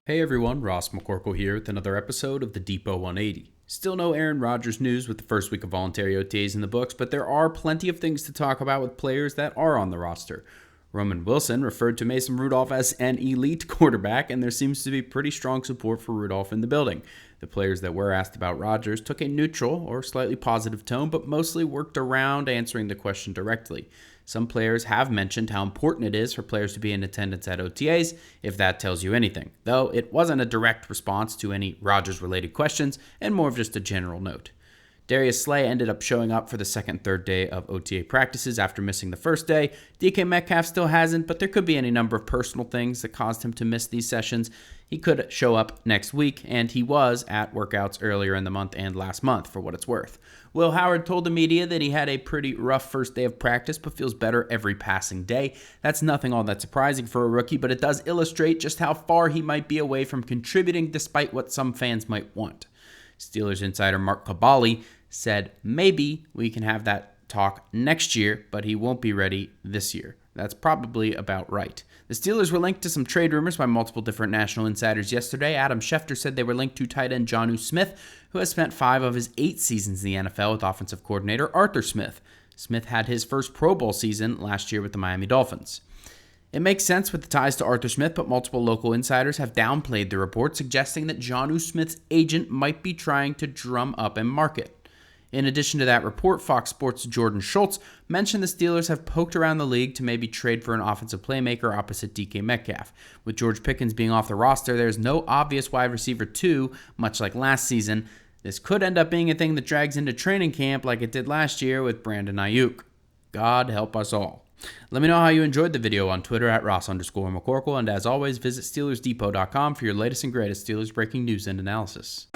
Hey everyone, Ross McCorkle here with another episode of the Depot 180. Still no Aaron Rodgers news with the first week of voluntary OTAs in the books, but there are plenty of things to talk about with players that are on the roster. Roman Wilson referred to Mason Rudolph as an elite quarterback, and there seems to be pretty strong support for Rudolph in the building. The players that were asked about Rodgers took a neutral or slightly positive tone, but mostly worked around answering the question directly. Some players have mentioned how important it is for players to be in attendance at OTAs, if that tells you anything, though it wasn't a direct response to any Rodgers-related questions and more of just a general note. Darius Slay ended up showing up for the second and third day of OTA practices after missing the first day. DK Metcalf still hasn't, but there could be any number of personal things that caused him to miss these sessions. He could show up next week, and he was at workouts earlier in the month and last month, for what it's worth. Will Howard told the media that he had a pretty rough first day of practice, but feels better every passing day. That's nothing all that surprising for a rookie, but it does illustrate just how far he might be away from contributing, despite what some fans might want. Steelers insider Mark Kaboly said maybe we can have that talk next year, but he won't be ready this year. That's probably about right. The Steelers were linked to some trade rumors by multiple different national insiders yesterday. Adam Schefter said they were linked to tight end Jonnu Smith, who has spent 5 of his 8 seasons in the NFL with offensive coordinator Arthur Smith. Smith had his first Pro Bowl season last year with the Miami Dolphins. It makes sense with the ties to Arthur Smith, but multiple local insiders have downplayed the report, suggesting that Jonnu Smith's agent might be trying to drum up a market. In addition to that report, Fox Sports' Jordan Schultz mentioned the Steelers have poked around the league to maybe trade for an offensive playmaker opposite DK Metcalf. With George Pickens being off the roster, there's no obvious wide receiver 2, much like last season. This could end up being a thing that drags into training camp like it did last year with Brandon Ayuk. God help us all. Let me know how you enjoyed the video on Twitter at Ross_McCorkle, and as always, visit SteelersDepot.com for your latest and greatest Steelers breaking news and analysis.